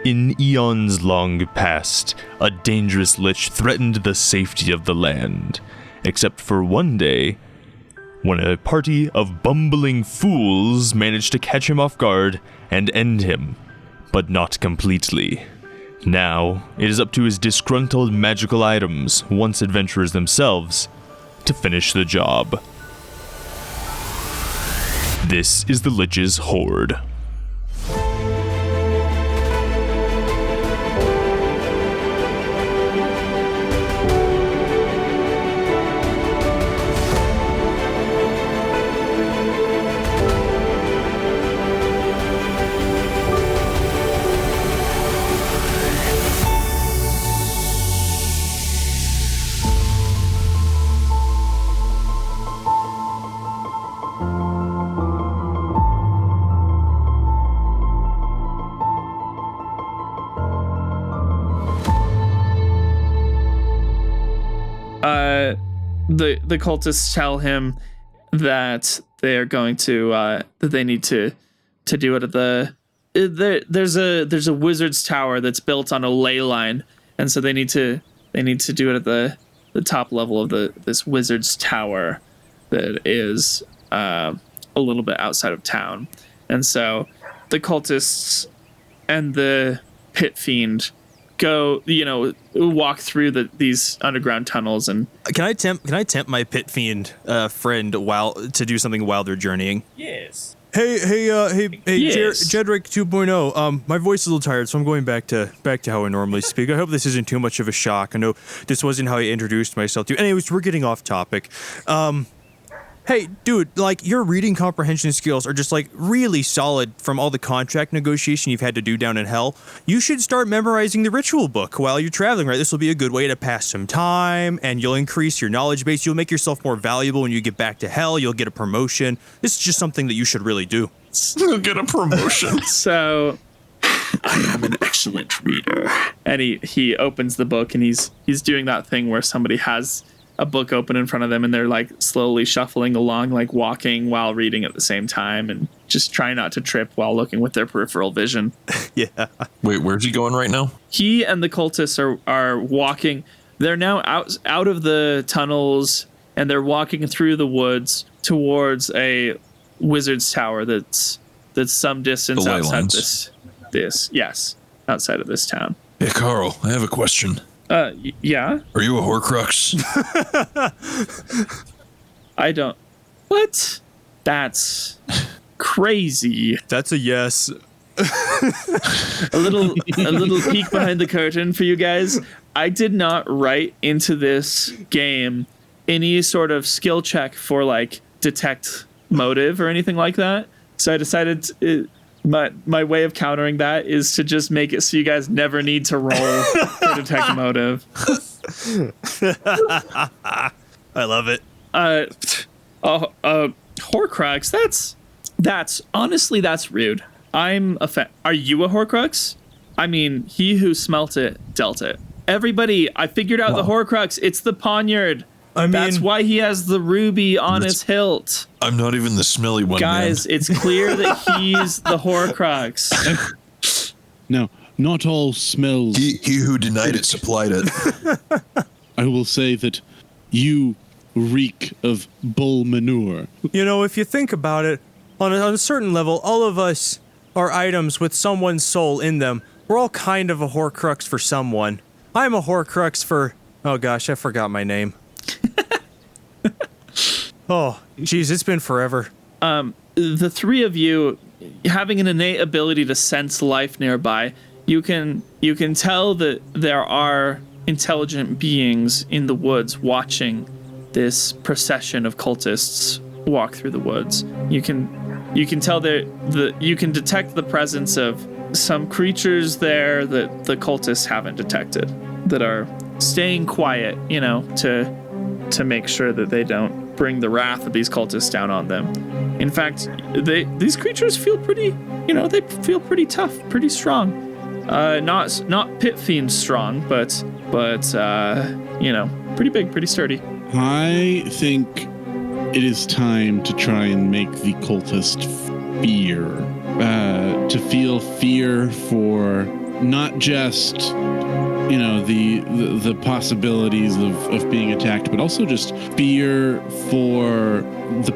In eons long past, a dangerous Lich threatened the safety of the land, except for one day, when a party of bumbling fools managed to catch him off guard and end him, but not completely. Now, it is up to his disgruntled magical items, once adventurers themselves, to finish the job. This is the Lich's Horde. The cultists tell him that they are going to that they need to do it at there's a wizard's tower that's built on a ley line, and so they need to do it at the top level of this wizard's tower that is a little bit outside of town. And so the cultists and the pit fiend go, walk through these underground tunnels. And can I tempt my pit fiend friend to do something while they're journeying? Yes. Hey, Yes. Jedrick 2.0. My voice is a little tired, so I'm going back to how I normally speak. I hope this isn't too much of a shock. I know this wasn't how I introduced myself to you. Anyways, we're getting off topic. Hey, dude, your reading comprehension skills are just, really solid from all the contract negotiation you've had to do down in Hell. You should start memorizing the ritual book while you're traveling, right? This will be a good way to pass some time, and you'll increase your knowledge base. You'll make yourself more valuable when you get back to Hell. You'll get a promotion. This is just something that you should really do. You'll get a promotion. So I am an excellent reader. And he opens the book, and he's doing that thing where somebody has a book open in front of them and they're slowly shuffling along, walking while reading at the same time, and just trying not to trip while looking with their peripheral vision. Yeah. Wait, where's he going right now? He and the cultists are walking. They're now out of the tunnels, and they're walking through the woods towards a wizard's tower that's some distance outside outside of this town. Hey, Carl, I have a question. Yeah? Are you a Horcrux? I don't... What? That's crazy. That's a yes. A little peek behind the curtain for you guys. I did not write into this game any sort of skill check for detect motive or anything like that. So I decided my way of countering that is to just make it so you guys never need to roll for detect motive. I love it. Horcrux, that's honestly, that's rude. I'm a fan. Are you a Horcrux? I mean, he who smelt it dealt it. Everybody, I figured out the Horcrux. It's the poniard. That's why he has the ruby on his hilt. I'm not even the smelly one, guys, man. It's clear that he's the Horcrux. Now, not all smells... He who denied it supplied it. I will say that you reek of bull manure. If you think about it, on a certain level, all of us are items with someone's soul in them. We're all kind of a Horcrux for someone. I'm a Horcrux for... Oh gosh, I forgot my name. Oh, geez, it's been forever. The three of you, having an innate ability to sense life nearby, you can tell that there are intelligent beings in the woods watching this procession of cultists walk through the woods. You can tell you can detect the presence of some creatures there that the cultists haven't detected, that are staying quiet, to make sure that they don't bring the wrath of these cultists down on them. In fact, these creatures feel pretty, they feel pretty tough, pretty strong. Not pit fiend strong, but pretty big, pretty sturdy. I think it is time to try and make the cultist fear. To feel fear for not just the possibilities of being attacked, but also just fear for the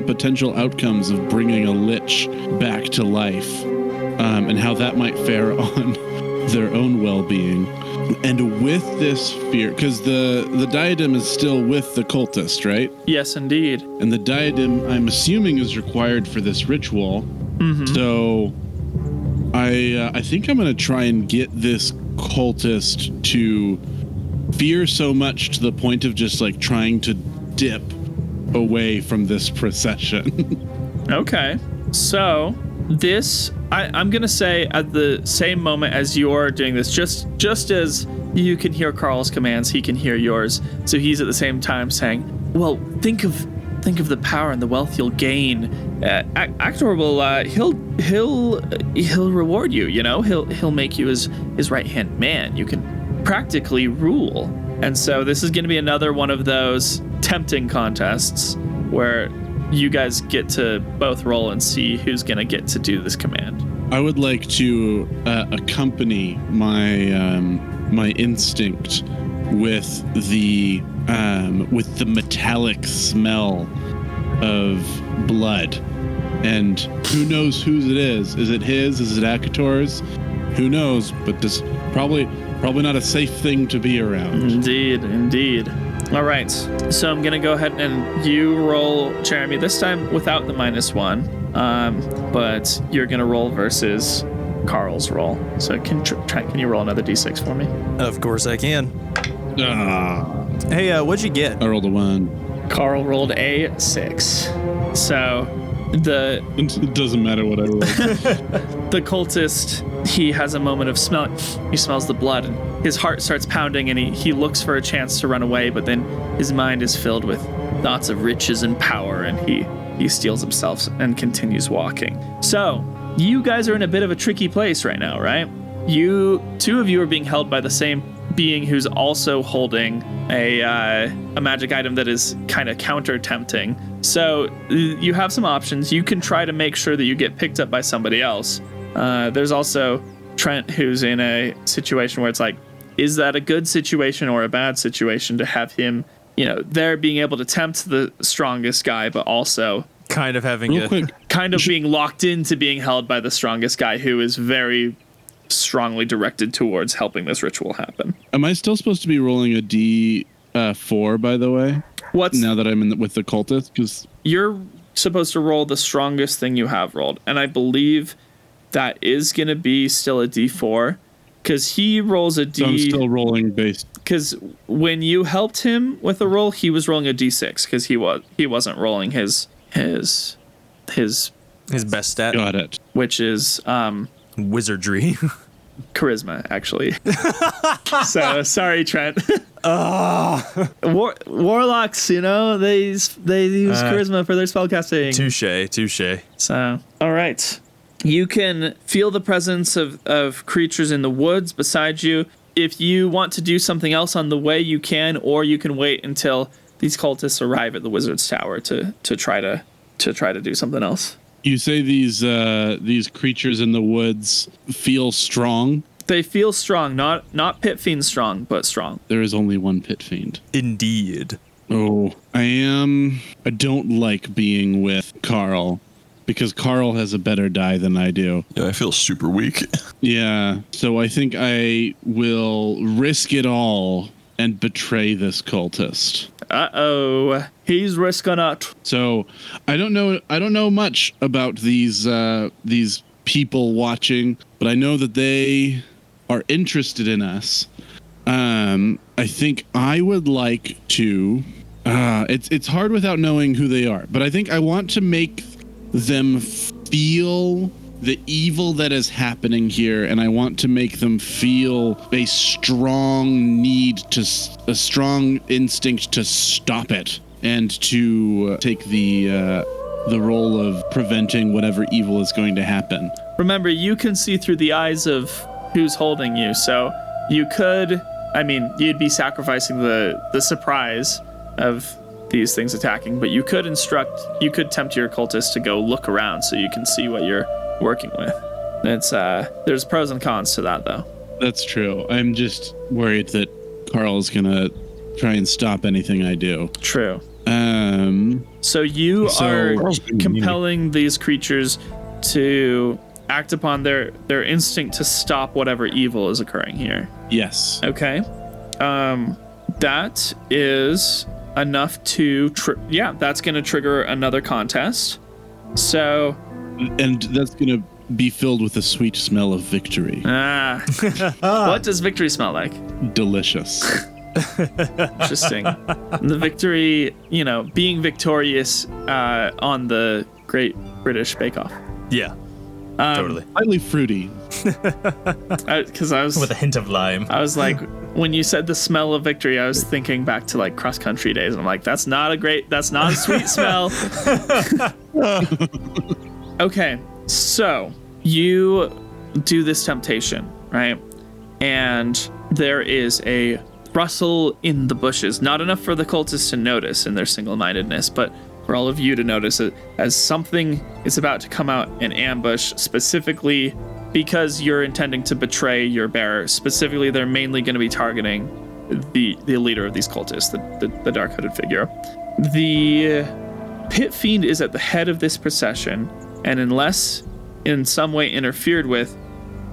potential outcomes of bringing a Lich back to life, and how that might fare on their own well-being. And with this fear, because the diadem is still with the cultist, right? Yes, indeed. And the diadem, I'm assuming, is required for this ritual. Mm-hmm. So I think I'm going to try and get this cultist to fear so much to the point of just like trying to dip away from this procession. Okay. So this, I'm going to say at the same moment as you're doing this, just as you can hear Carl's commands, he can hear yours. So he's at the same time saying, well, think of the power and the wealth you'll gain. Akator will he'll reward you, he'll make you his right-hand man. You can practically rule. And so this is going to be another one of those tempting contests where you guys get to both roll and see who's going to get to do this command. I would like to accompany my instinct with the metallic smell of blood. And who knows whose it is? Is it his? Is it Akator's? Who knows? But this probably not a safe thing to be around. Indeed. All right. So I'm gonna go ahead and you roll, Jeremy. This time without the -1. But you're gonna roll versus Carl's roll. So can you roll another d6 for me? Of course I can. Ah. Hey, what'd you get? I rolled a 1. Carl rolled a 6. So it doesn't matter what I roll. The cultist, he has a moment of smell. He smells the blood and his heart starts pounding and he looks for a chance to run away, but then his mind is filled with thoughts of riches and power and he steels himself and continues walking. So you guys are in a bit of a tricky place right now, right? Two of you are being held by the same being who's also holding a magic item that is kind of counter-tempting. So you have some options. You can try to make sure that you get picked up by somebody else. There's also Trent, who's in a situation where it's like, is that a good situation or a bad situation to have him, there being able to tempt the strongest guy, but also kind of having being locked into being held by the strongest guy who is very strongly directed towards helping this ritual happen. Am I still supposed to be rolling a D4, by the way? Now that I'm with the cultist? Because you're supposed to roll the strongest thing you have rolled, and I believe that is going to be still a D4, because he rolls a D. So I'm still rolling base. Because when you helped him with a roll, he was rolling a D6, because he wasn't rolling his best stat. Got it. Which is wizardry. Charisma, actually. So sorry, Trent. Warlocks, they use charisma for their spellcasting. Touche. So, all right. You can feel the presence of creatures in the woods beside you. If you want to do something else on the way, you can, or you can wait until these cultists arrive at the wizard's tower to try to do something else. You say these creatures in the woods feel strong? They feel strong, not pit fiend strong, but strong. There is only one pit fiend. Indeed. Oh, I don't like being with Carl, because Carl has a better die than I do. Yeah, I feel super weak. Yeah, so I think I will risk it all and betray this cultist. Uh-oh. He's risking it. So I don't know much about these people watching, but I know that they are interested in us. I think I would like to it's hard without knowing who they are, but I think I want to make them feel the evil that is happening here, and I want to make them feel a strong instinct to stop it and to take the role of preventing whatever evil is going to happen. Remember, you can see through the eyes of who's holding you, so you could, you'd be sacrificing the surprise of these things attacking, but you could tempt your cultist to go look around so you can see what you're working with. It's there's pros and cons to that though. That's true. I'm just worried that Carl's gonna try and stop anything I do. True. So you So- are Carl's being compelling these creatures to act upon their instinct to stop whatever evil is occurring here. Yes. Okay. That is enough to that's going to trigger another contest. So And that's gonna be filled with a sweet smell of victory. what does victory smell like? Delicious. Interesting. The victory, being victorious on the Great British Bake Off. Yeah, totally. Slightly fruity. Because I was With a hint of lime. I was like, when you said the smell of victory, I was thinking back to like cross country days. And I'm like, that's not a sweet smell. Okay, so you do this temptation, right? And there is a rustle in the bushes. Not enough for the cultists to notice in their single-mindedness, but for all of you to notice it as something is about to come out and ambush, specifically because you're intending to betray your bearer. Specifically, they're mainly going to be targeting the leader of these cultists, the dark-hooded figure. The pit fiend is at the head of this procession, and unless in some way interfered with,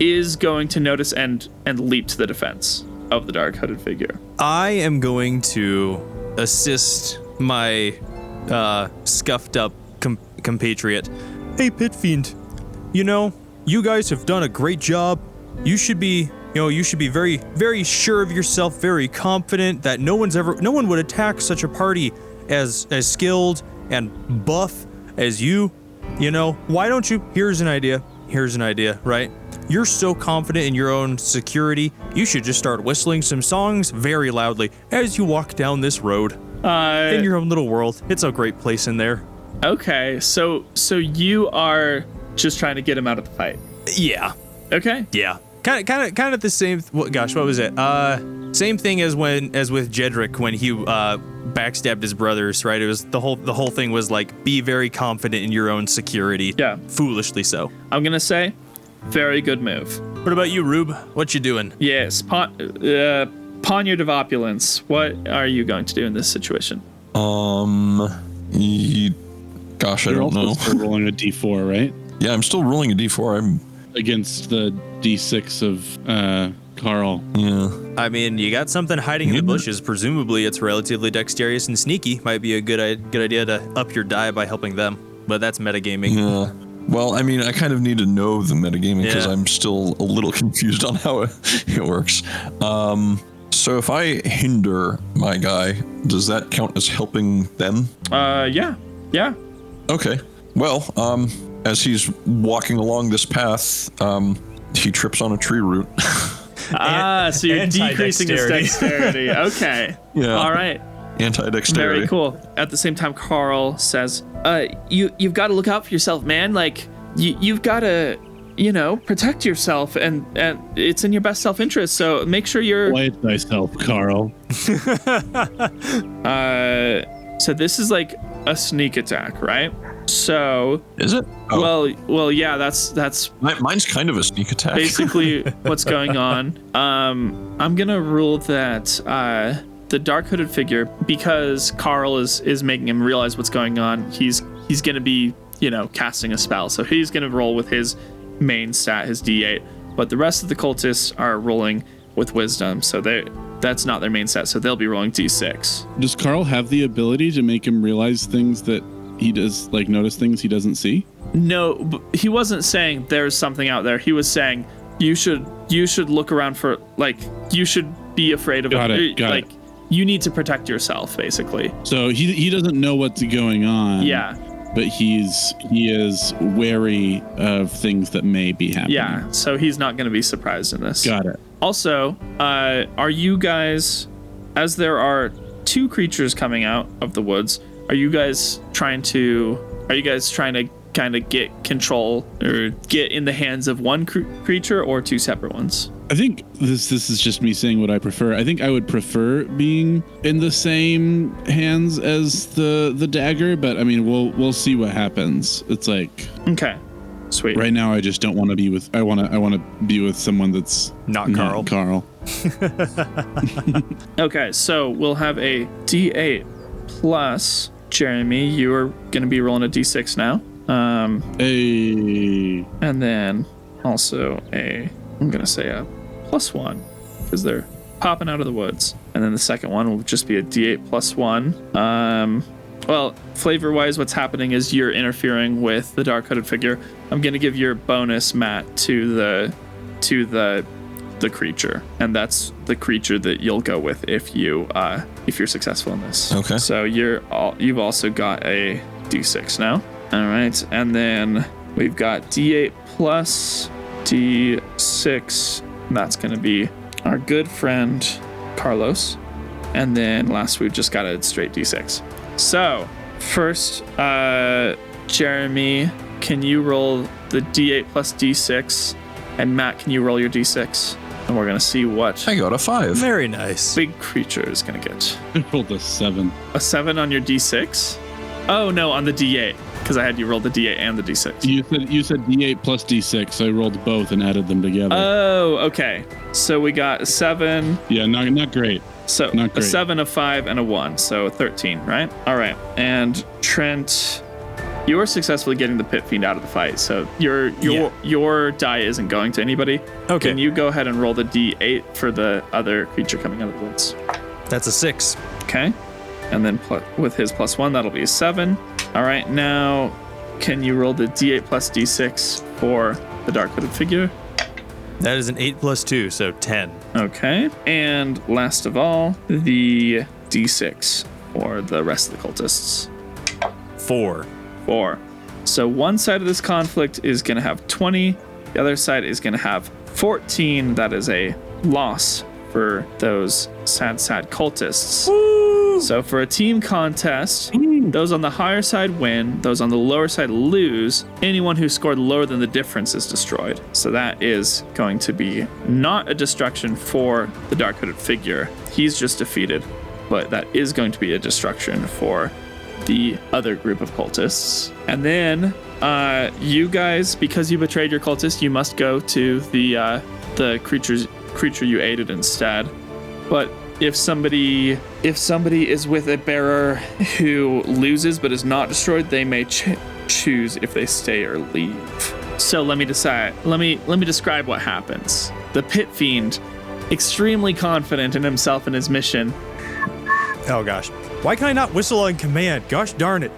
is going to notice and leap to the defense of the dark-hooded figure. I am going to assist my scuffed up compatriot. Hey, Pit Fiend, you guys have done a great job. You should be very, very sure of yourself, very confident that no one would attack such a party as skilled and buff as you. Why don't you? Here's an idea, right? You're so confident in your own security, you should just start whistling some songs very loudly as you walk down this road. In your own little world. It's a great place in there. Okay, so you are just trying to get him out of the fight. Yeah. Okay. Yeah. Kind of the same. What was it? Same thing as with Jedrick when he backstabbed his brothers, right? It was the whole thing was like, be very confident in your own security. Yeah. Foolishly so. I'm gonna say, very good move. What about you, Rube? What you doing? Yes, Poniard of Opulence. What are you going to do in this situation? Gosh, I You're don't also know. still rolling a d4, right? Yeah, I'm still rolling a d4. Against the d6 of Carl. Yeah. I mean, you got something hiding in the bushes. Presumably, it's relatively dexterous and sneaky. Might be a good idea to up your die by helping them. But that's metagaming. Yeah. Well, I mean, I kind of need to know the metagaming because Yeah. I'm still a little confused on how it works. So if I hinder my guy, does that count as helping them? Yeah. Okay. Well, as he's walking along this path, he trips on a tree root. So you're decreasing his dexterity. Okay. Yeah. All right. Anti-dexterity. Very cool. At the same time, Carl says, you've got to look out for yourself, man. Like, you've got to, protect yourself, and it's in your best self-interest. So make sure you're. Quiet thyself, Carl. So this is like a sneak attack, right? So. Is it? Oh, Well, yeah. That's mine's kind of a sneak attack. basically what's going on. I'm gonna rule that the dark hooded figure, because Carl is making him realize what's going on, he's gonna be casting a spell, so he's gonna roll with his main stat, his d8, but the rest of the cultists are rolling with wisdom, so that's not their main stat, so they'll be rolling d6. Does Carl have the ability to make him realize things that he does, like notice things he doesn't see? No, he wasn't saying there's something out there. He was saying you should look around for, like, you should be afraid of Got it. you need to protect yourself, basically. So he doesn't know what's going on. Yeah. But he is wary of things that may be happening. Yeah, so he's not going to be surprised in this. Got it. Also, are you guys, as there are two creatures coming out of the woods, are you guys trying to kind of get control or get in the hands of one creature or two separate ones? I think this is just me saying what I prefer. I think I would prefer being in the same hands as the dagger, but I mean we'll see what happens. It's like, Okay. Sweet. Right now, I just don't want to be with. I want to be with someone that's Not Carl. Carl. Okay, so we'll have a D8 plus Jeremy. You are going to be rolling a D6 now. Hey. And then also I'm going to say a +1 because they're popping out of the woods. And then the second one will just be a D8 +1. Well, flavor-wise, what's happening is you're interfering with the dark-hooded figure. I'm going to give your bonus, Matt, to the creature, and that's the creature that you'll go with if you're successful in this. Okay. So you've also got a D6 now. All right, and then we've got D8 plus D6. And that's going to be our good friend Carlos, and then last we've just got a straight D6. So first, Jeremy, can you roll the D8 plus D6, and Matt, can you roll your D6? And we're gonna see what I got a 5. Very nice. big creature is gonna get. I rolled a 7. A 7 on your D6? Oh no, on the D8, because I had you roll the D8 and the D6. You said D8 plus D6. So I rolled both and added them together. Oh, okay. So we got a 7. Yeah, not great. So Not a great. 7, a 5, and a 1. So 13, right? All right. And Trent, you are successfully getting the Pit Fiend out of the fight. So your die isn't going to anybody. Okay. Can you go ahead and roll the D8 for the other creature coming out of the woods? That's a 6. Okay. And then with his +1, that'll be a 7. All right. Now, can you roll the D8 plus D6 for the dark-hooded figure? That is an 8 plus 2, so 10. Okay. And last of all, the D6 for the rest of the cultists. 4. 4. So one side of this conflict is going to have 20. The other side is going to have 14. That is a loss for those sad cultists. Woo! So for a team contest, those on the higher side win, those on the lower side lose. Anyone who scored lower than the difference is destroyed. So that is going to be not a destruction for the dark-hooded figure. He's just defeated, but that is going to be a destruction for the other group of cultists. And then you guys, because you betrayed your cultist, you must go to the creature you aided instead. But if somebody is with a bearer who loses but is not destroyed, they may choose if they stay or leave. So let me describe what happens. The Pit Fiend, extremely confident in himself and his mission. Oh gosh. Why can I not whistle on command? Gosh darn it.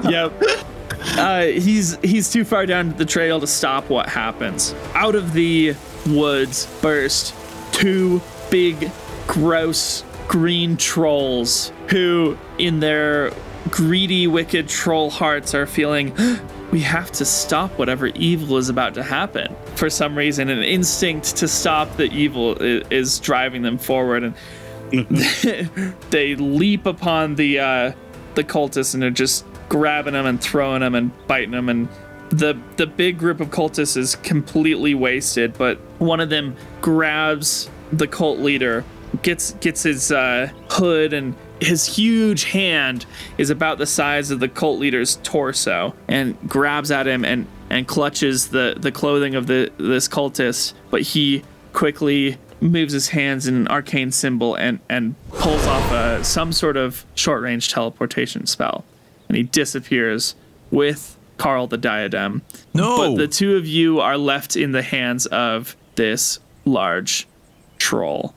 Yep. He's too far down the trail to stop what happens. Out of the woods burst 2 big, gross green trolls who, in their greedy, wicked troll hearts, are feeling, we have to stop whatever evil is about to happen. For some reason, an instinct to stop the evil is driving them forward, and they leap upon the cultists and are just grabbing them and throwing them and biting them, and the big group of cultists is completely wasted, but one of them grabs the cult leader, gets his hood, and his huge hand is about the size of the cult leader's torso, and grabs at him and clutches the clothing of this cultist, but he quickly moves his hands in an arcane symbol and pulls off some sort of short-range teleportation spell, and he disappears with Carl the Diadem. No! But the two of you are left in the hands of this large troll.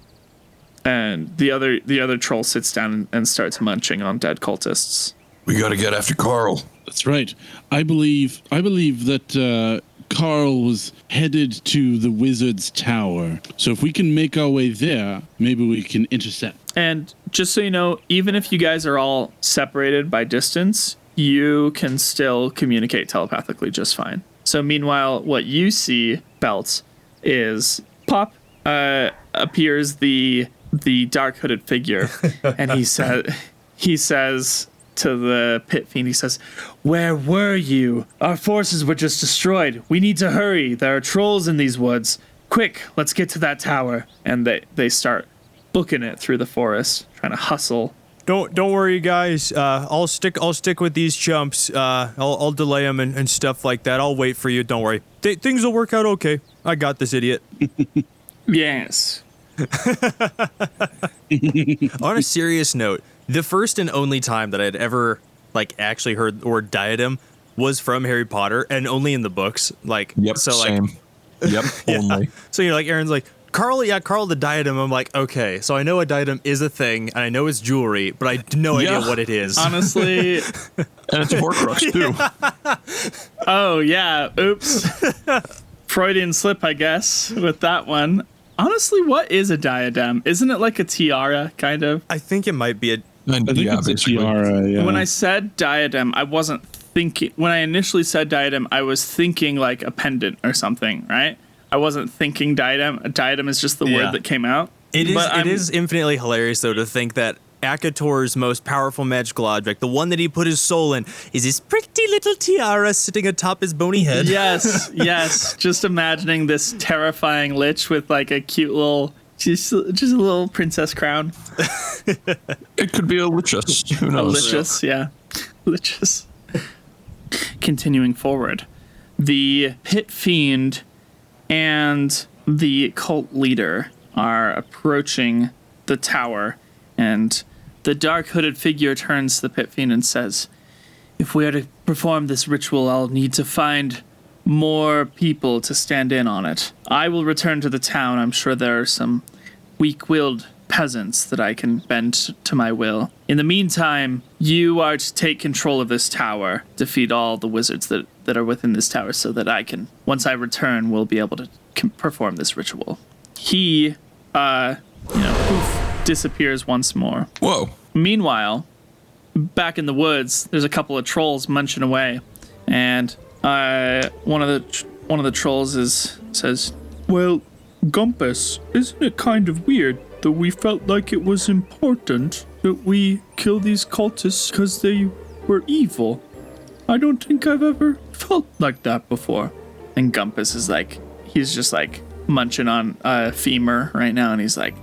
And the other troll sits down and starts munching on dead cultists. We gotta get after Carl. That's right. I believe that Carl was headed to the wizard's tower. So if we can make our way there, maybe we can intercept. And just so you know, even if you guys are all separated by distance, you can still communicate telepathically just fine. So meanwhile, what you see, Belts, is pop appears the dark hooded figure, and he says to the Pit Fiend, he says, "Where were you? Our forces were just destroyed. We need to hurry. There are trolls in these woods. Quick, let's get to that tower." And they start booking it through the forest, trying to hustle. Don't worry, guys. I'll stick with these chumps. I'll delay them and stuff like that. I'll wait for you. Don't worry. Things will work out okay. I got this, idiot. Yes. On a serious note, the first and only time that I'd ever actually heard the word diadem was from Harry Potter, and only in the books. Yep, same. Yep, yeah. only. So you're like, Aaron's like, Carl, the diadem. I'm like, okay, so I know a diadem is a thing, and I know it's jewelry, but I have no idea what it is. Honestly. And it's a Horcrux, too. Oh, yeah. Oops. Freudian slip, I guess, with that one. Honestly, what is a diadem? Isn't it like a tiara, kind of? I think it might be I think it's a tiara, yeah. When I said diadem, I wasn't thinking... When I initially said diadem, I was thinking like a pendant or something, right? I wasn't thinking diadem. A diadem is just the word that came out. It is infinitely hilarious, though, to think that Akator's most powerful magical object, the one that he put his soul in, is this pretty little tiara sitting atop his bony head. Yes, yes. Just imagining this terrifying lich with like a cute little, just a little princess crown. It could be a lichus. Who knows? A lichus, yeah. Lichus. Continuing forward, the pit fiend and the cult leader are approaching the tower, and the dark hooded figure turns to the pit fiend and says, "If we are to perform this ritual, I'll need to find more people to stand in on it. I will return to the town. I'm sure there are some weak-willed peasants that I can bend to my will. In the meantime, you are to take control of this tower, defeat all the wizards that are within this tower, so that I can, once I return, will be able to perform this ritual." He, poof, disappears once more. Whoa. Meanwhile, back in the woods, there's a couple of trolls munching away, and one of the trolls says, "Well, Gumpus, isn't it kind of weird that we felt like it was important that we kill these cultists because they were evil? I don't think I've ever felt like that before." And Gumpus is like, he's just like munching on a femur right now, and he's like,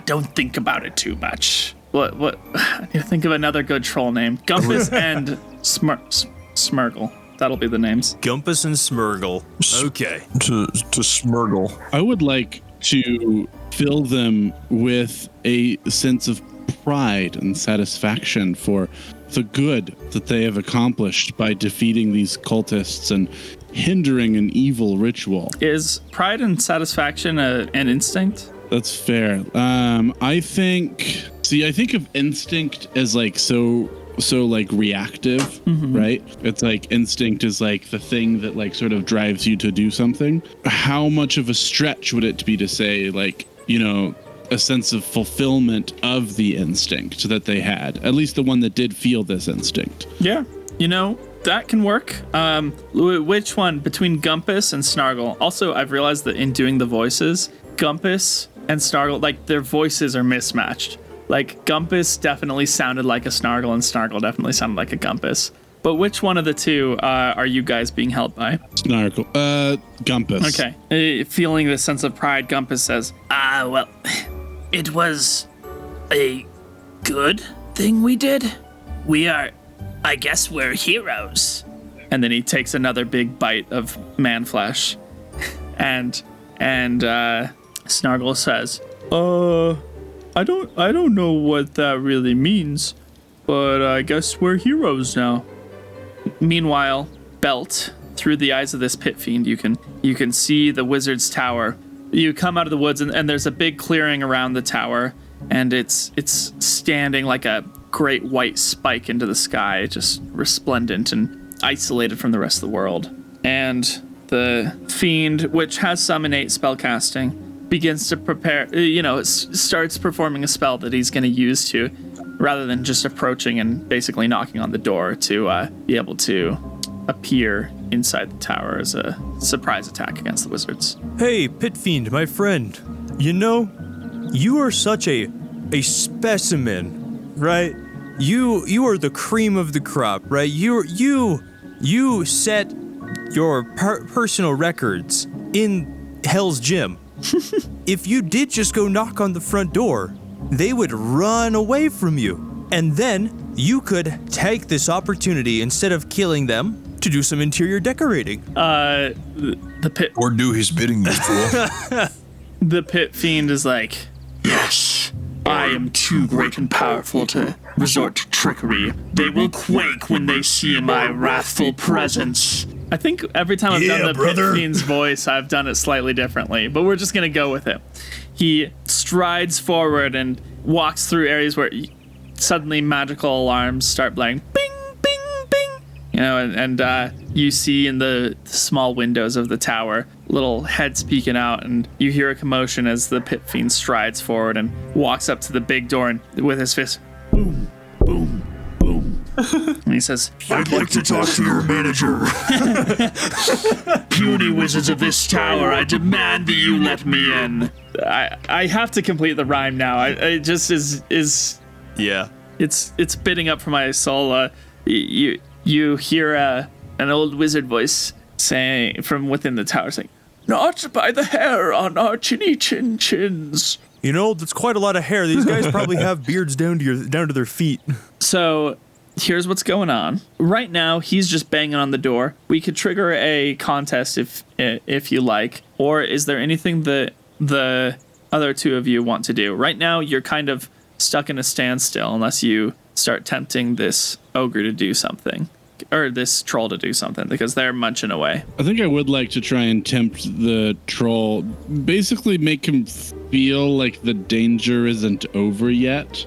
don't think about it too much. What? I need to think of another good troll name. Gumpus and Smurgle. That'll be the names. Gumpus and Smurgle. Okay. To Smurgle. I would like to fill them with a sense of pride and satisfaction for the good that they have accomplished by defeating these cultists and hindering an evil ritual. Is pride and satisfaction an instinct? That's fair. I think of instinct as like so like reactive, right? It's like instinct is like the thing that like sort of drives you to do something. How much of a stretch would it be to say like, a sense of fulfillment of the instinct that they had, at least the one that did feel this instinct? Yeah. That can work. Which one between Gumpus and Snargle? Also, I've realized that in doing the voices, Gumpus and Snargle, like their voices are mismatched. Like Gumpus definitely sounded like a Snargle, and Snargle definitely sounded like a Gumpus. But which one of the two are you guys being held by? Snargle. Gumpus. Okay. Feeling this sense of pride, Gumpus says, well, it was a good thing we did. I guess we're heroes. And then he takes another big bite of man flesh. And Snargle says, I don't know what that really means, but I guess we're heroes now. Meanwhile, Belt, through the eyes of this pit fiend, you can see the wizard's tower. You come out of the woods and there's a big clearing around the tower, and it's standing like a great white spike into the sky, just resplendent and isolated from the rest of the world. And the fiend, which has some innate spellcasting, begins to prepare, starts performing a spell that he's going to use to, rather than just approaching and basically knocking on the door, to be able to appear inside the tower as a surprise attack against the wizards. Hey, Pit Fiend, my friend. You are such a specimen, right? You are the cream of the crop, right? You set your personal records in Hell's Gym. If you did just go knock on the front door, they would run away from you. And then you could take this opportunity, instead of killing them, to do some interior decorating. The pit Or do his bidding, you fool. the pit fiend is like, Yes, I am too great and powerful to resort to trickery. They will quake when they see my wrathful presence. I think every time I've done the brother. pit fiend's voice, I've done it slightly differently, but we're just gonna go with it. He strides forward and walks through areas where suddenly magical alarms start blaring. Bing, bing, bing. You know, and you see in the small windows of the tower little heads peeking out, and you hear a commotion as the pit fiend strides forward and walks up to the big door and with his fist, boom, boom, boom. And he says, I'd like to talk to your manager. Puny wizards of this tower, I demand that you let me in. I have to complete the rhyme now. I just is Yeah. it's bidding up for my soul. You hear an old wizard voice saying from within the tower, saying, "Not by the hair on our chinny chin chins." You know, that's quite a lot of hair. These guys probably have beards down to their feet. So here's what's going on. Right now, he's just banging on the door. We could trigger a contest if you like. Or is there anything that the other two of you want to do? Right now, you're kind of stuck in a standstill unless you start tempting this ogre to do something. Or this troll to do something, because they're munching away. I think I would like to try and tempt the troll, basically make him feel like the danger isn't over yet,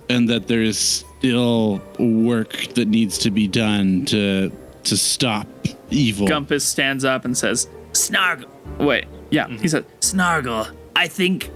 and that there is still work that needs to be done to stop evil. Gumpus stands up and says, "Snargle." Wait, yeah, he said, "Snargle, I think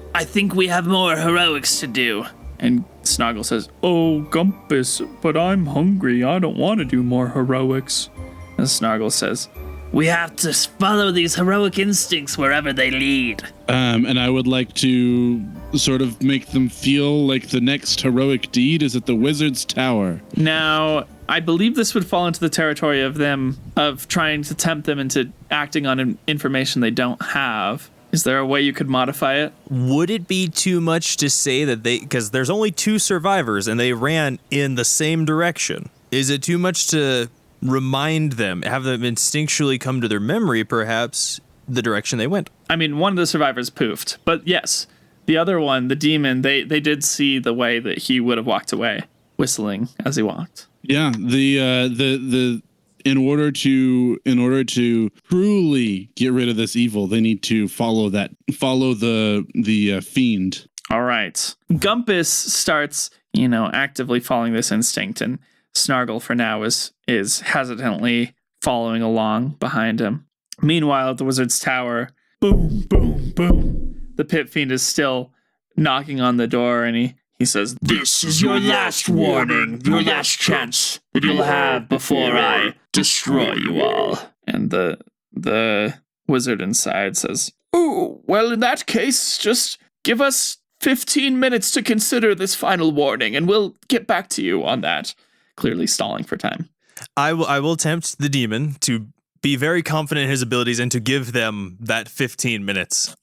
we have more heroics to do." And Snargle says, "Oh, Gumpus, but I'm hungry. I don't want to do more heroics." And Snargle says, "We have to follow these heroic instincts wherever they lead." And I would like to sort of make them feel like the next heroic deed is at the wizard's tower. Now, I believe this would fall into the territory of them, of trying to tempt them into acting on information they don't have. Is there a way you could modify it? Would it be too much to say that because there's only 2 survivors and they ran in the same direction? Is it too much to remind them, have them instinctually come to their memory, perhaps, the direction they went? I mean, one of the survivors poofed, but yes, the other one, the demon, they did see the way that he would have walked away, whistling as he walked. Yeah, the in order to truly get rid of this evil, they need to follow the fiend. All right. Gumpus starts, actively following this instinct, and Snargle for now is hesitantly following along behind him. Meanwhile, at the wizard's tower, boom, boom, boom. The pit fiend is still knocking on the door, and he says, This is your last warning, your last chance that you'll have before I destroy you all. and the wizard inside says, "Oh, well, in that case, just give us 15 minutes to consider this final warning, and we'll get back to you on that." Clearly stalling for time. I will tempt the demon to be very confident in his abilities and to give them that 15 minutes.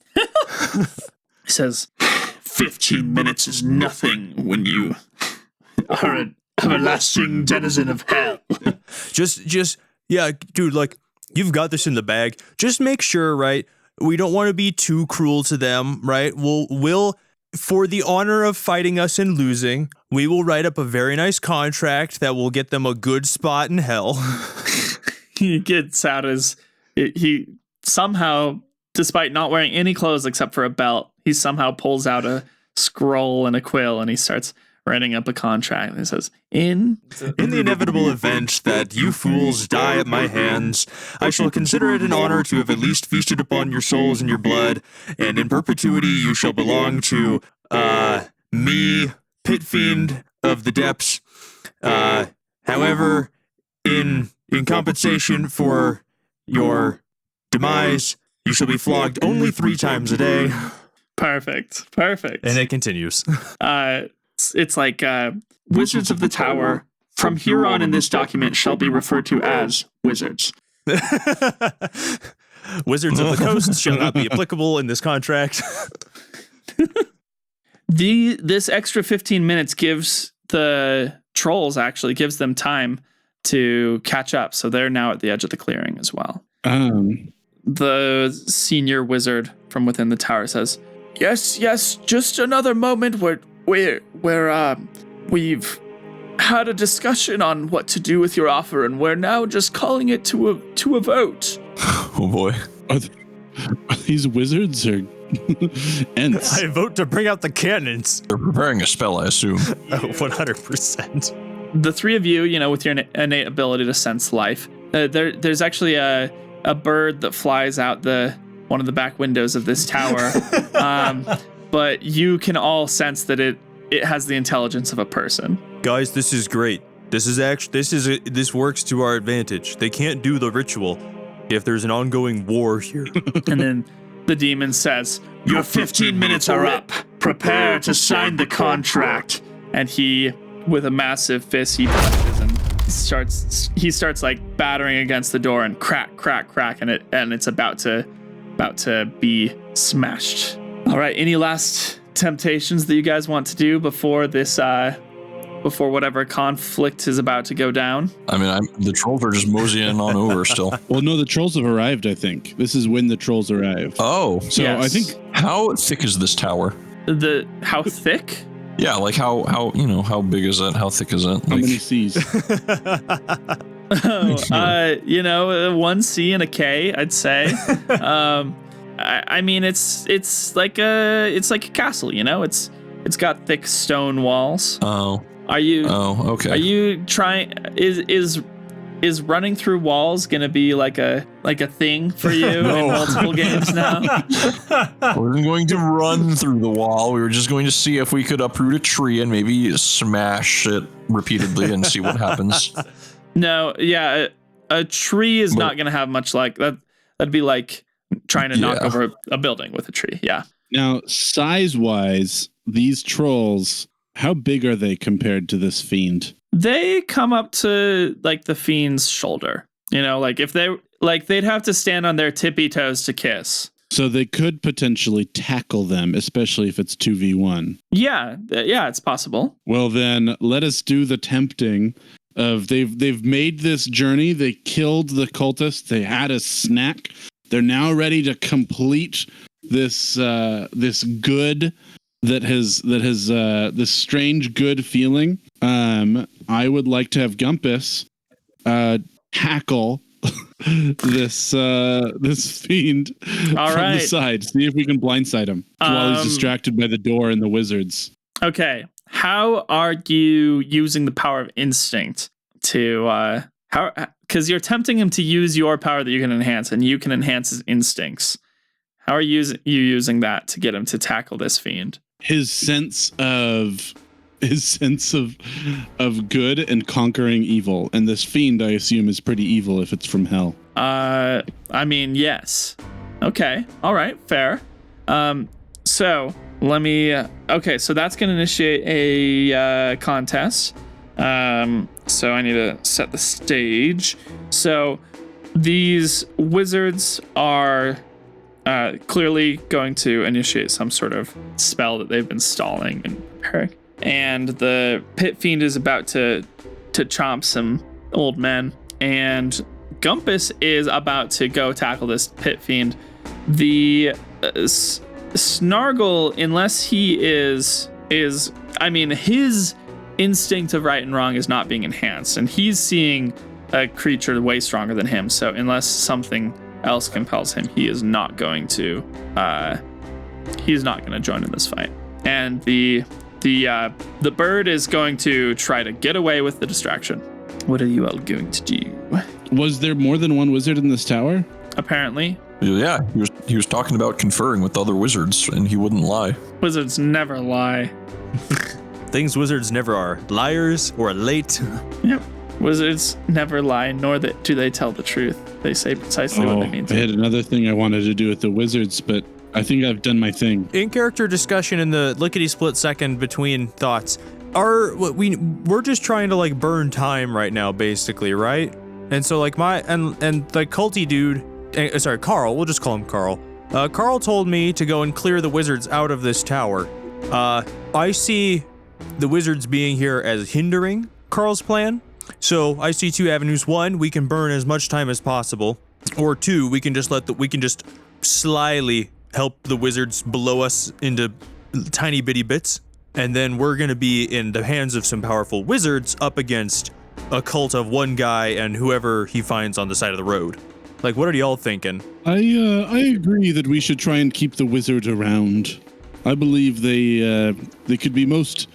He says, 15 minutes is nothing when you are an everlasting denizen of hell. Yeah, dude, like, you've got this in the bag. Just make sure, right? We don't want to be too cruel to them, right? We'll for the honor of fighting us and losing, we will write up a very nice contract that will get them a good spot in hell. he gets out he somehow, despite not wearing any clothes except for a belt, he somehow pulls out a scroll and a quill, and he starts writing up a contract, and he says, In the inevitable event that you fools die at my hands, I shall consider it an honor to have at least feasted upon your souls and your blood, and in perpetuity you shall belong to, me, Pit Fiend of the Depths. However, in compensation for your demise, you shall be flogged only 3 times a day. Perfect. And it continues. It's like Wizards of the Tower, from here on in this document, shall be referred to as wizards. Wizards of the Coast shall not be applicable in this contract. This extra 15 minutes gives the trolls gives them time to catch up. So they're now at the edge of the clearing as well. The senior wizard from within the tower says, Yes, just another moment where we've had a discussion on what to do with your offer, and we're now just calling it to a vote. Oh boy. Are these wizards or ents? I vote to bring out the cannons. They're preparing a spell, I assume. Oh, 100%. The three of you, with your innate ability to sense life, there's actually a bird that flies out one of the back windows of this tower. But you can all sense that it has the intelligence of a person. Guys, this is great. This works to our advantage. They can't do the ritual if there's an ongoing war here. And then the demon says, Your 15 minutes are up. Prepare to sign the contract. And he, with a massive fist, he punches and he starts like battering against the door, and crack, and it's about to be smashed. All right, any last temptations that you guys want to do before this before whatever conflict is about to go down? I mean, the trolls are just moseying on over still. Well, no, the trolls have arrived, I think. This is when the trolls arrive. Oh. So yes. I think... How thick is this tower? How thick? Yeah, like how big is it? How thick is it? How many C's? One C and a K, I'd say. I mean, it's like a castle, It's got thick stone walls. Oh. Oh, okay. Are you trying? Is running through walls gonna be like a thing for you in multiple games now? We weren't going to run through the wall. We were just going to see if we could uproot a tree and maybe smash it repeatedly and see what happens. No, yeah, a tree is not gonna have much like that. That'd be like trying to knock over a building with a tree. Yeah. Now, size-wise, these trolls, how big are they compared to this fiend? They come up to like the fiend's shoulder. If they'd have to stand on their tippy toes to kiss. So they could potentially tackle them, especially if it's 2v1. Yeah, it's possible. Well, then let us do the tempting of they've made this journey. They killed the cultists. They had a snack. They're now ready to complete this good that has this strange good feeling. I would like to have Gumpus tackle this fiend from the side. See if we can blindside him while he's distracted by the door and the wizards. Okay, how are you using the power of instinct to because you're tempting him to use your power that you can enhance, and you can enhance his instincts. How are you using that to get him to tackle this fiend? His sense of good and conquering evil, and this fiend, I assume, is pretty evil if it's from hell. I mean, yes. Okay, all right, fair. So let me. Okay, so that's gonna initiate a contest. So I need to set the stage. So these wizards are clearly going to initiate some sort of spell that they've been stalling and preparing. And the pit fiend is about to chomp some old men. And Gumpus is about to go tackle this pit fiend. The Snargle, unless he is I mean, his instinct of right and wrong is not being enhanced, and he's seeing a creature way stronger than him. So unless something else compels him, he is not going to join in this fight. And the bird is going to try to get away with the distraction. What are you all going to do? Was there more than one wizard in this tower? Apparently. Yeah, he was talking about conferring with other wizards, and he wouldn't lie. Wizards never lie. Things wizards never are. Liars or late. Yep. Wizards never lie, nor do they tell the truth. They say precisely what they mean to. I had another thing I wanted to do with the wizards, but I think I've done my thing. In character discussion in the lickety-split second between thoughts, we're just trying to like burn time right now, basically, right? And so like and the culty dude, Carl, we'll just call him Carl. Carl told me to go and clear the wizards out of this tower. I see the wizards being here as hindering Carl's plan. So I see two avenues. One, we can burn as much time as possible, or two, we can just slyly help the wizards blow us into tiny bitty bits, and then we're gonna be in the hands of some powerful wizards up against a cult of one guy and whoever he finds on the side of the road. Like, what are y'all thinking? I agree that we should try and keep the wizards around. I believe they could be most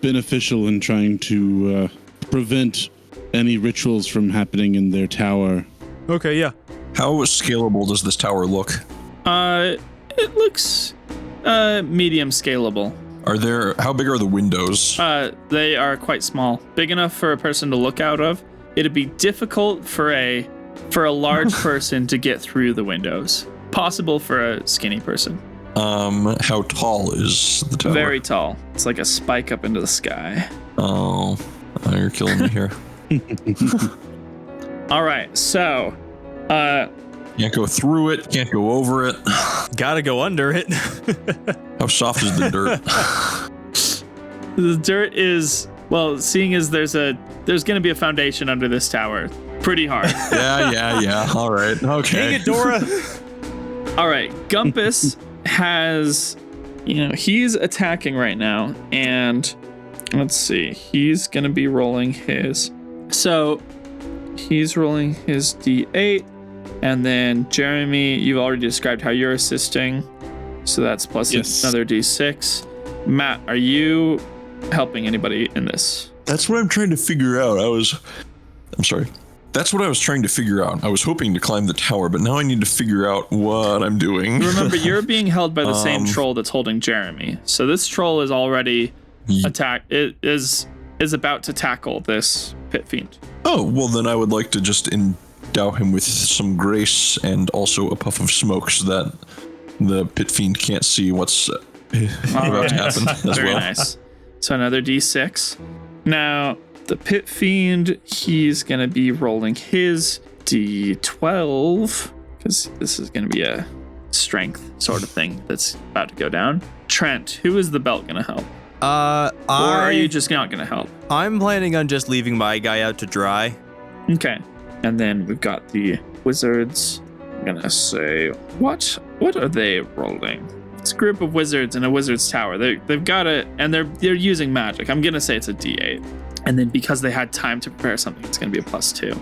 beneficial in trying to prevent any rituals from happening in their tower. Okay, yeah. How scalable does this tower look? It looks medium scalable. How big are the windows? They are quite small, big enough for a person to look out of. It'd be difficult for a large person to get through the windows. Possible for a skinny person. How tall is the tower? Very tall. It's like a spike up into the sky. Oh, you're killing me here. All right, so, Can't go through it, can't go over it. Gotta go under it. How soft is the dirt? the dirt is, well, seeing as there's gonna be a foundation under this tower, pretty hard. Yeah. All right. Okay. Dang it, Dora. All right, Gumpus has, he's attacking right now, and let's see, he's gonna be rolling his. So he's rolling his D8, and then Jeremy, you've already described how you're assisting, so that's plus another D6. Matt, are you helping anybody in this? That's what I'm trying to figure out. I'm sorry. That's what I was trying to figure out. I was hoping to climb the tower, but now I need to figure out what I'm doing. Remember, you're being held by the same troll that's holding Jeremy. So this troll is already is about to tackle this pit fiend. Oh, well then I would like to just endow him with some grace and also a puff of smoke so that the pit fiend can't see what's about to happen as Very well. Nice. So another D6. Now, the pit fiend, he's going to be rolling his D12, because this is going to be a strength sort of thing that's about to go down. Trent, who is the belt going to help? Or are you just not going to help? I'm planning on just leaving my guy out to dry. Okay. And then we've got the wizards. I'm going to say, what are they rolling? It's a group of wizards in a wizard's tower. They've got it, and they're using magic. I'm going to say it's a D8. And then because they had time to prepare something, it's going to be a +2.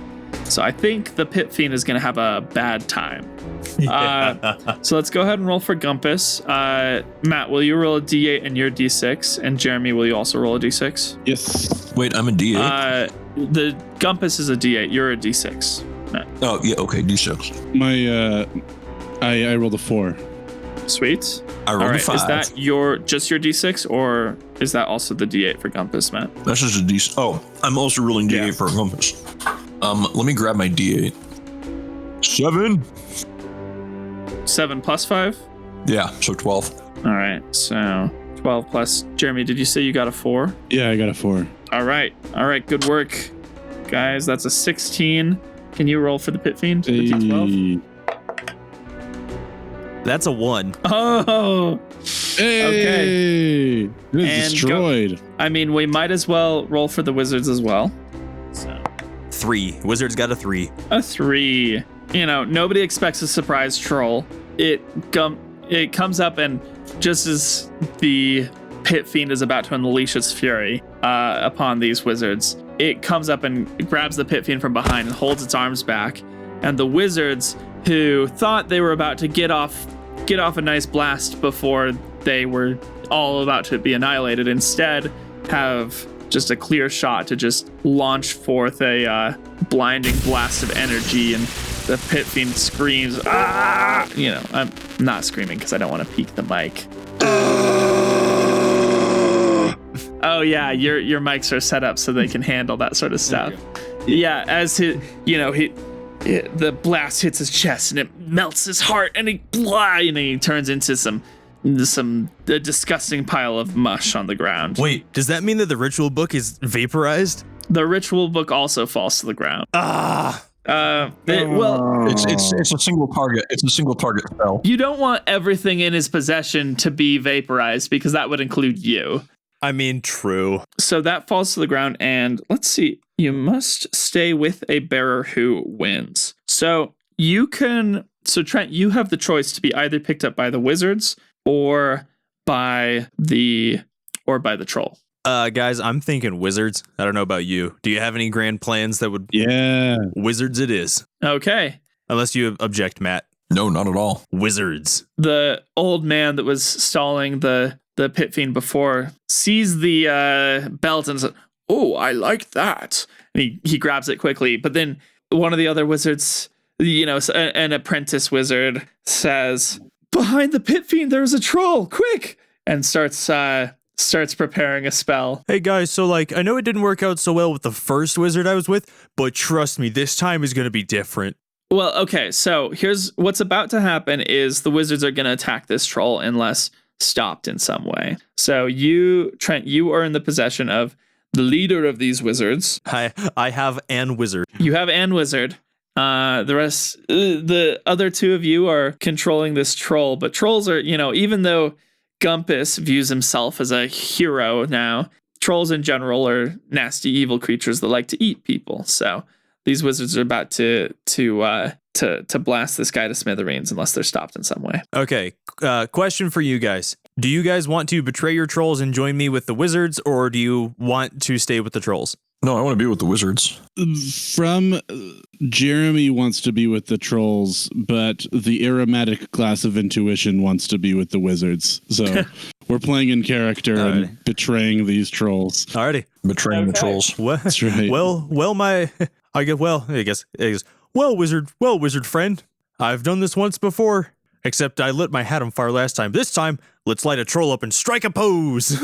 So I think the pit fiend is going to have a bad time. So let's go ahead and roll for Gumpus. Matt, will you roll a D8 and your D6? And Jeremy, will you also roll a D6? Yes. Wait, I'm a D8? The Gumpus is a D8. You're a D6. Matt. Oh, yeah, okay, D6. I rolled a 4. Sweet. I rolled a 5. Is that just your D6, or is that also the D8 for Gumpus, Matt? That's just a D6. Oh, I'm also rolling D8 for a compass. Let me grab my D8. 7. 7 plus 5? Yeah, so 12. All right, so 12 plus. Jeremy, did you say you got a 4? Yeah, I got a 4. All right, good work, guys. That's a 16. Can you roll for the pit fiend? The D12? That's a 1. Oh, Hey! okay. It is destroyed. We might as well roll for the wizards as well. So 3. Wizard's got a 3. a 3. Nobody expects a surprise troll. It comes up, and just as the pit fiend is about to unleash its fury upon these wizards, it comes up and grabs the pit fiend from behind and holds its arms back. And the wizards, who thought they were about to get off a nice blast before they were all about to be annihilated, instead have just a clear shot to just launch forth a blinding blast of energy, and the pit fiend screams, ah! I'm not screaming because I don't want to peek the mic. Oh yeah, your mics are set up so they can handle that sort of stuff. Yeah, as the blast hits his chest and it melts his heart, and he turns into some disgusting pile of mush on the ground. Wait, does that mean that the ritual book is vaporized? The ritual book also falls to the ground. It's a single target. It's a single target spell. You don't want everything in his possession to be vaporized because that would include you. I mean, true. So that falls to the ground, and let's see. You must stay with a bearer who wins. So Trent, you have the choice to be either picked up by the wizards or by the troll. Guys, I'm thinking wizards. I don't know about you. Do you have any grand plans that would... Yeah. Wizards it is. Okay. Unless you object, Matt. No, not at all. Wizards. The old man that was stalling the pit fiend before sees the belt and says, "Oh, I like that." And he grabs it quickly. But then one of the other wizards, an apprentice wizard, says, "Behind the pit fiend, there's a troll, quick!" And starts preparing a spell. Hey guys, so I know it didn't work out so well with the first wizard I was with, but trust me, this time is going to be different. Well, okay, so here's what's about to happen is the wizards are going to attack this troll unless stopped in some way. So you, Trent, you are in the possession of the leader of these wizards. I have an wizard. You have an wizard. The rest, the other two of you are controlling this troll, but trolls are, even though Gumpus views himself as a hero now, trolls in general are nasty, evil creatures that like to eat people. So these wizards are about to blast this guy to smithereens unless they're stopped in some way. Okay, question for you guys. Do you guys want to betray your trolls and join me with the wizards, or do you want to stay with the trolls? No, I want to be with the wizards. Jeremy wants to be with the trolls, but the aromatic class of intuition wants to be with the wizards. So we're playing in character and betraying these trolls. Alrighty. Betraying the trolls. Well, That's right. Well, wizard friend, I've done this once before, except I lit my hat on fire last time. This time, let's light a troll up and strike a pose.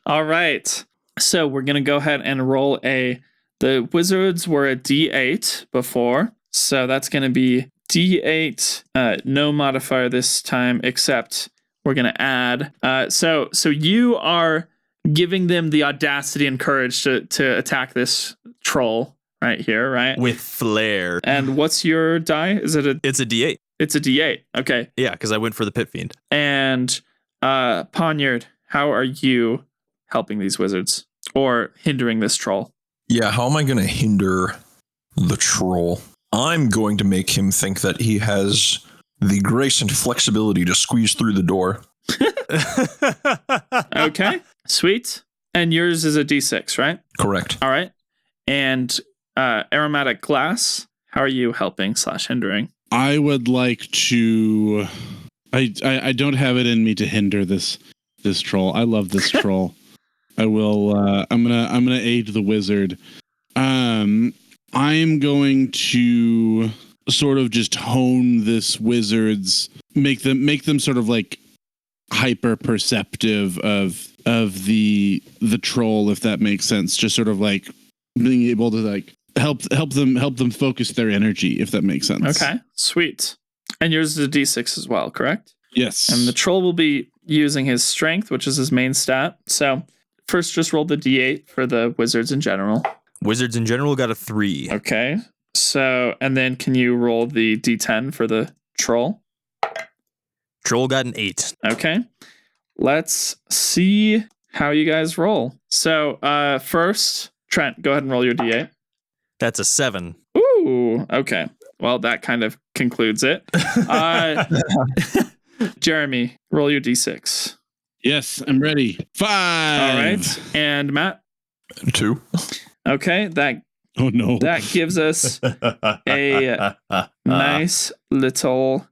All right. So we're going to go ahead and roll the wizards were a D8 before. So that's going to be D8, no modifier this time, except we're going to add. So you are giving them the audacity and courage to attack this troll right here, right? With flair. And what's your die? It's a D8. It's a D8. Okay. Yeah, because I went for the pit fiend. And Poniard, how are you helping these wizards or hindering this troll? Yeah, how am I going to hinder the troll? I'm going to make him think that he has the grace and flexibility to squeeze through the door. Okay, sweet. And yours is a D6, right? Correct. All right. And aromatic glass, how are you helping / hindering? I would like to. I don't have it in me to hinder this troll. I love this troll. I will. I'm gonna aid the wizard. I'm going to sort of just hone this wizard's, make them sort of like hyper perceptive of the troll, if that makes sense. Just sort of like being able to like help them focus their energy, if that makes sense. Okay, sweet. And yours is a D6 as well, correct? Yes. And the troll will be using his strength, which is his main stat. So first, just roll the D8 for the wizards in general. Wizards in general got a 3. Okay. So, and then can you roll the D10 for the troll? Troll got an 8. Okay. Let's see how you guys roll. So, first, Trent, go ahead and roll your D8. That's a 7. Ooh, okay. Well, that kind of concludes it. Jeremy, roll your D6. Yes, I'm ready. 5. All right. And Matt? 2. Okay, that gives us a nice little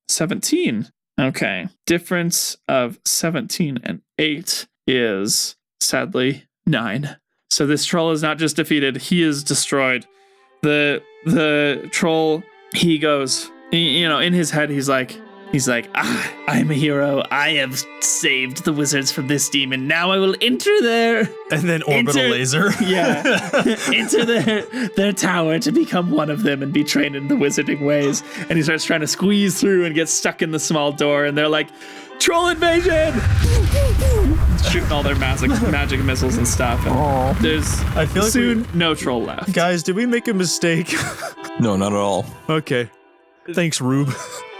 17. Okay. Difference of 17 and 8 is sadly 9. So this troll is not just defeated, he is destroyed. The troll, he goes, in his head, he's like, I'm a hero. I have saved the wizards from this demon. Now I will enter there. And then orbital laser. Yeah. Enter their tower to become one of them and be trained in the wizarding ways. And he starts trying to squeeze through and get stuck in the small door. And they're like, troll invasion! shooting all their magic missiles and stuff. And there's I feel like soon no troll left. Guys, did we make a mistake? No, not at all. Okay. Thanks, Rube.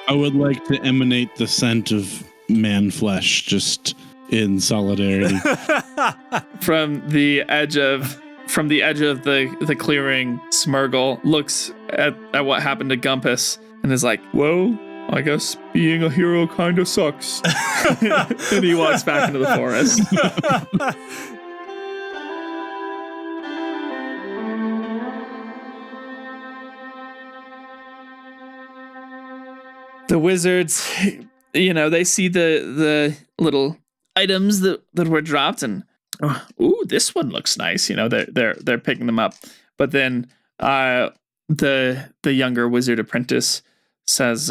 I would like to emanate the scent of man flesh just in solidarity. From the edge of the clearing, Smurgle looks at what happened to Gumpus and is like, "Well, I guess being a hero kind of sucks." And he walks back into the forest. The wizards, they see the little items that were dropped, and ooh, this one looks nice. They're picking them up. But then the younger wizard apprentice says,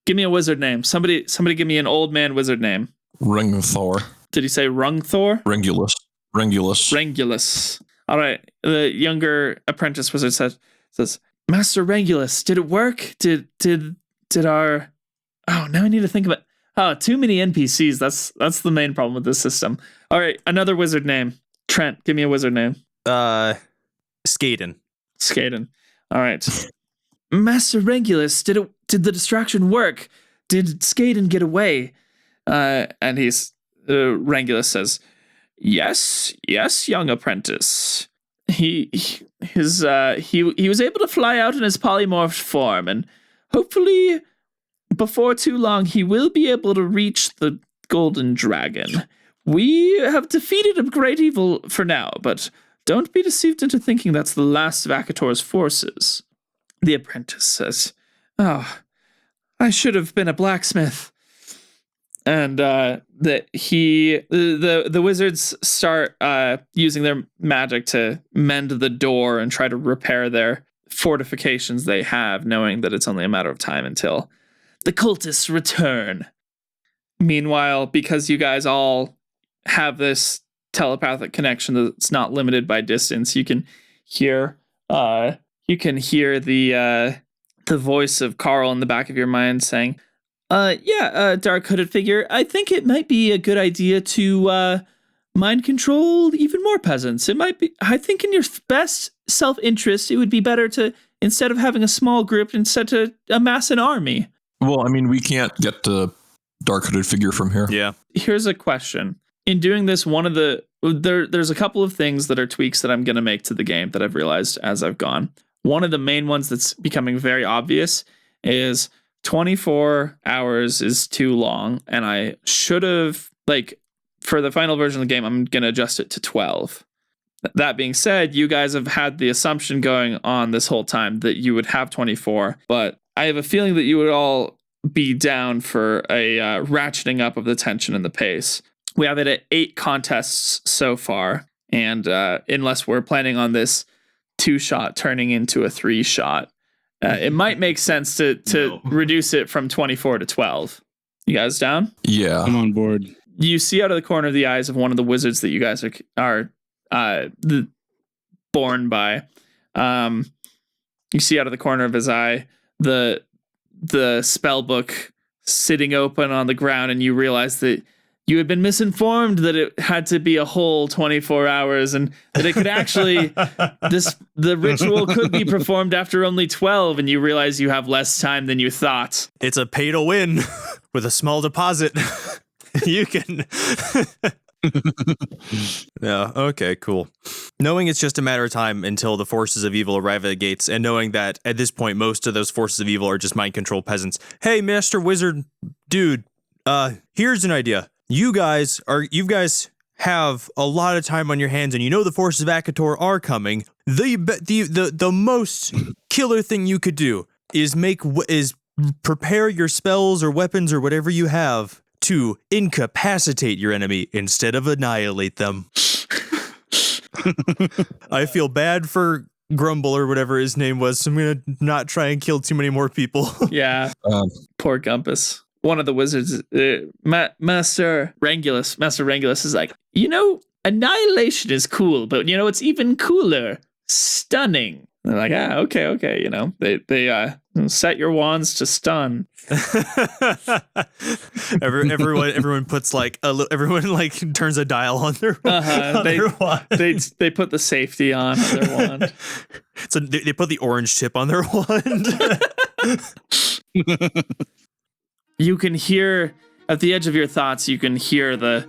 "Give me a wizard name. Somebody give me an old man wizard name." Rungthor. Did he say Rungthor? Rengulus. Rengulus. All right. The younger apprentice wizard says, "Master Rengulus, did it work? Did our... Oh, now I need to think of it. Oh, too many NPCs. That's the main problem with this system. All right, another wizard name. Trent, give me a wizard name." Skaden. All right. "Master Rengulus, did the distraction work? Did Skaden get away?" And Rengulus says, Yes, young apprentice. He was able to fly out in his polymorphed form, and hopefully before too long he will be able to reach the golden dragon. We have defeated a great evil for now, but don't be deceived into thinking that's the last of Akator's forces." The apprentice says, "Oh, I should have been a blacksmith." And the wizards start using their magic to mend the door and try to repair their fortifications they have, knowing that it's only a matter of time until the cultists return. Meanwhile, because you guys all have this telepathic connection that's not limited by distance, you can hear the voice of Carl in the back of your mind saying, dark hooded figure, I think it might be a good idea to mind control even more peasants. I think in your best self-interest, it would be better to, instead of having a small group, instead to amass an army." Well, I mean, we can't get the dark hooded figure from here. Yeah. Here's a question. In doing this, there's a couple of things that are tweaks that I'm going to make to the game that I've realized as I've gone. One of the main ones that's becoming very obvious is 24 hours is too long, and I should have, for the final version of the game, I'm going to adjust it to 12. That being said, you guys have had the assumption going on this whole time that you would have 24, but I have a feeling that you would all be down for a ratcheting up of the tension and the pace. We have it at 8 contests so far, and unless we're planning on this 2-shot turning into a 3-shot, it might make sense to reduce it from 24 to 12. You guys down? Yeah. I'm on board. You see out of the corner of the eyes of one of the wizards that you guys are born by. You see out of the corner of his eye the spell book sitting open on the ground, and you realize that you had been misinformed that it had to be a whole 24 hours, and that it could actually the ritual could be performed after only 12, and you realize you have less time than you thought. It's a pay to win with a small deposit. You can. Yeah, okay, cool. Knowing it's just a matter of time until the forces of evil arrive at the gates, and knowing that at this point most of those forces of evil are just mind control peasants. Hey, Master Wizard dude, here's an idea. You guys have a lot of time on your hands, and you know the forces of Akator are coming. The most killer thing you could do is prepare your spells or weapons or whatever you have to incapacitate your enemy instead of annihilate them. I feel bad for Grumble or whatever his name was, so I'm gonna not try and kill too many more people. Yeah. Poor Gumpus. One of the wizards, Master Rengulus is like, annihilation is cool, but it's even cooler. Stunning. They're like, okay. And set your wands to stun. Everyone puts like everyone like turns a dial on their, on their wand. They put the safety on their wand. So they put the orange tip on their wand. You can hear at the edge of your thoughts. You can hear the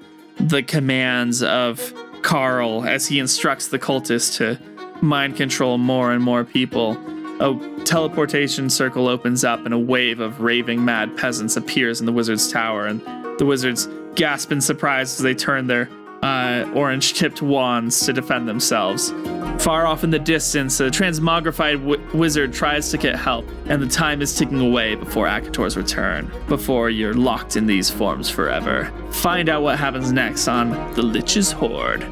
commands of Carl as he instructs the cultists to mind control more and more people. A teleportation circle opens up and a wave of raving mad peasants appears in the wizard's tower, and the wizards gasp in surprise as they turn their orange-tipped wands to defend themselves. Far off in the distance, a transmogrified wizard tries to get help, and the time is ticking away before Akator's return, before you're locked in these forms forever. Find out what happens next on The Lich's Horde.